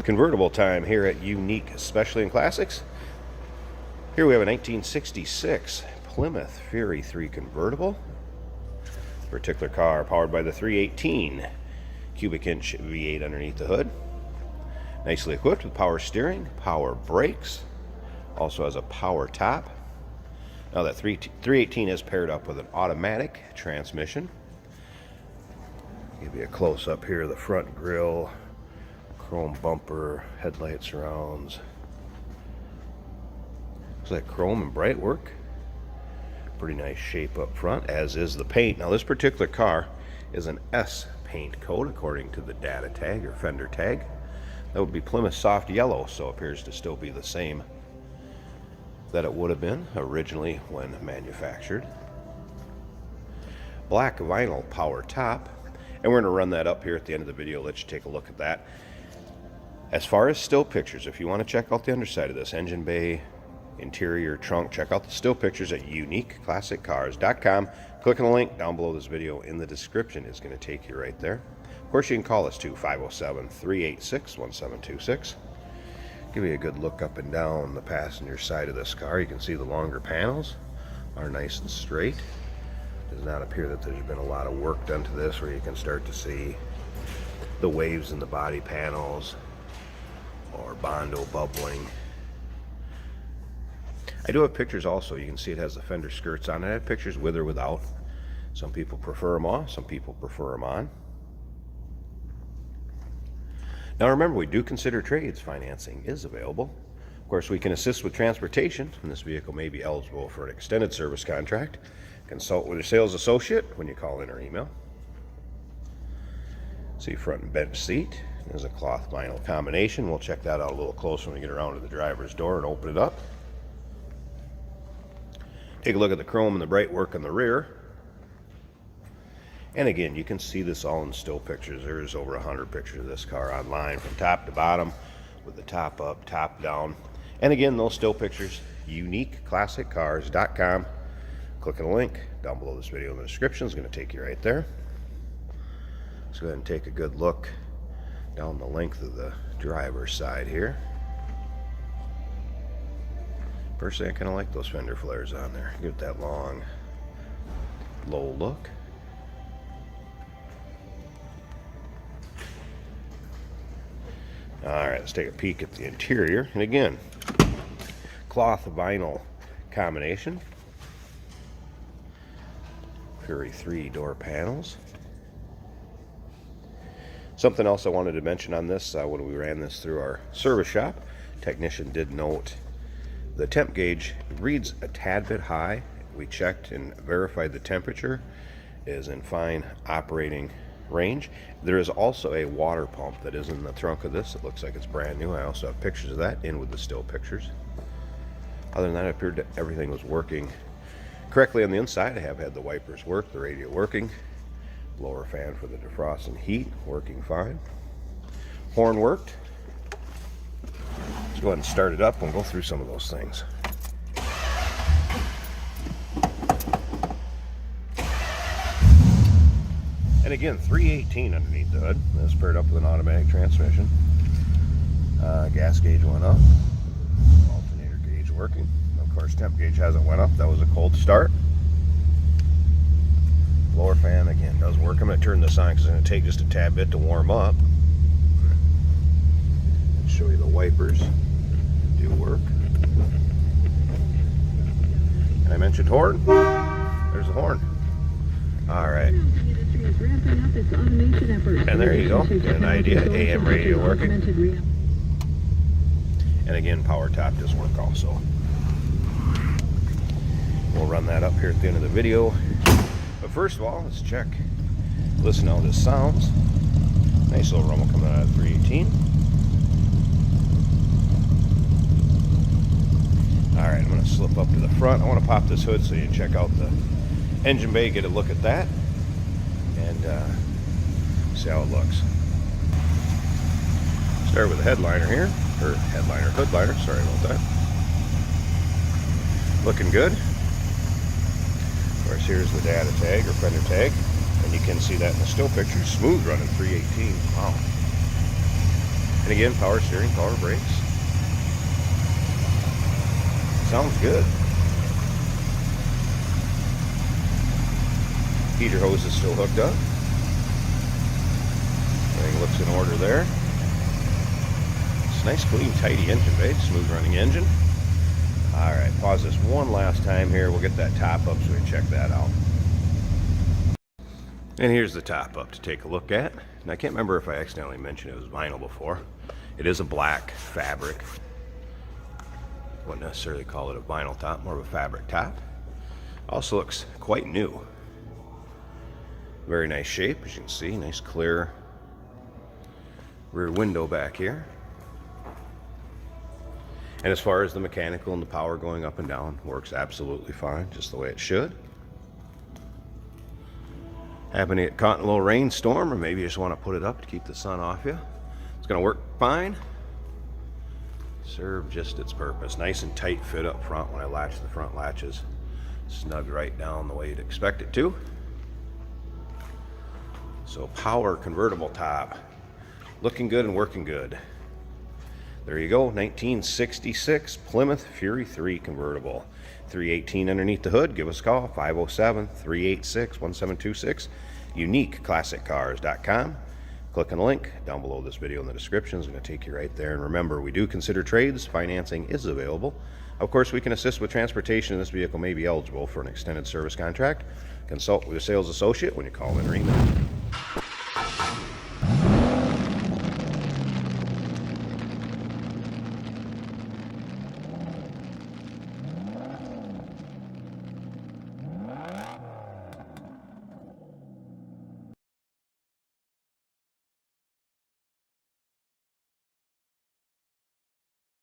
Convertible time here at Unique Specialty and Classics. Here we have a 1966 Plymouth Fury 3 convertible. This particular car powered by the 318 cubic inch V8 underneath the hood. Nicely equipped with power steering, power brakes, also has a power top. Now that 318 is paired up with an automatic transmission. Give you a close up here of the front grille, chrome bumper, headlight surrounds. Looks like chrome and bright work. Pretty nice shape up front, as is the paint. Now this particular car is an S paint code according to the data tag or fender tag. That would be Plymouth soft yellow, so appears to still be the same that it would have been originally when manufactured. Black vinyl power top, and we're going to run that up here at the end of the video, let you take a look at that. As far as still pictures, if you want to check out the underside of this engine bay, interior, trunk, check out the still pictures at uniqueclassiccars.com. Click on the link down below this video in the description is going to take you right there. Of course, you can call us too, 507-386-1726. Give you a good look up and down the passenger side of this car. You can see the longer panels are nice and straight. It does not appear that there's been a lot of work done to this, where you can start to see the waves in the body panels or Bondo bubbling. I do have pictures also. You can see it has the fender skirts on it. I have pictures with or without. Some people prefer them off, some people prefer them on. Now remember, we do consider trades. Financing is available. Of course, we can assist with transportation, and this vehicle may be eligible for an extended service contract. Consult with your sales associate when you call in or email. See, front and bench seat. There's a cloth vinyl combination. We'll check that out a little closer when we get around to the driver's door and open it up. Take a look at the chrome and the bright work on the rear. And again, you can see this all in still pictures. There's over 100 pictures of this car online from top to bottom, with the top up, top down. And again, those still pictures, uniqueclassiccars.com. Click on the link down below this video in the description. It's going to take you right there. Let's go ahead and take a good look down the length of the driver's side here. Personally, I kind of like those fender flares on there. Give it that long, low look. Alright, let's take a peek at the interior. And again, cloth vinyl combination. Fury 3 door panels. Something else I wanted to mention on this, when we ran this through our service shop, technician did note the temp gauge reads a tad bit high. We checked and verified the temperature is in fine operating range. There is also a water pump that is in the trunk of this. It looks like it's brand new. I also have pictures of that in with the still pictures. Other than that, it appeared that everything was working correctly on the inside. I have had the wipers work, the radio working, blower fan for the defrost and heat working fine. Horn worked. Let's go ahead and start it up and go through some of those things. And again, 318 underneath the hood. That's paired up with an automatic transmission. Gas gauge went up. Alternator gauge working. Of course, temp gauge hasn't went up. That was a cold start. Blower fan, again, does work. I'm going to turn this on because it's going to take just a tad bit to warm up. And show you the wipers do work. And I mentioned horn. There's the horn. All right. And there you go. Get an idea. AM radio working. And again, power top does work also. We'll run that up here at the end of the video. But first of all, let's check. Listen to how this sounds. Nice little rumble coming out of 318. Alright, I'm going to slip up to the front. I want to pop this hood so you can check out the engine bay, get a look at that, and see how it looks. Start with the headliner here, or headliner, hood liner, sorry about that. Looking good. Of course, here's the data tag or fender tag, and you can see that in the still picture. Smooth running 318. Wow. And again, power steering, power brakes. Sounds good. Heater hose is still hooked up. Everything looks in order there. It's a nice, clean, tidy engine bay. Smooth running engine. Alright, pause this one last time here. We'll get that top up so we can check that out. And here's the top up to take a look at. And I can't remember if I accidentally mentioned it was vinyl before. It is a black fabric. Wouldn't necessarily call it a vinyl top, more of a fabric top. Also looks quite new. Very nice shape, as you can see. Nice clear rear window back here. And as far as the mechanical and the power going up and down, works absolutely fine, just the way it should. Happen to get caught in a little rainstorm, or maybe you just want to put it up to keep the sun off you. It's going to work fine. Serve just its purpose. Nice and tight fit up front. When I latch the front latches, snug right down the way you'd expect it to. So power convertible top. Looking good and working good. There you go, 1966 Plymouth Fury 3 convertible. 318 underneath the hood. Give us a call, 507-386-1726. UniqueClassicCars.com. Click on the link down below this video in the description. It's going to take you right there. And remember, we do consider trades. Financing is available. Of course, we can assist with transportation, and this vehicle may be eligible for an extended service contract. Consult with a sales associate when you call in or email.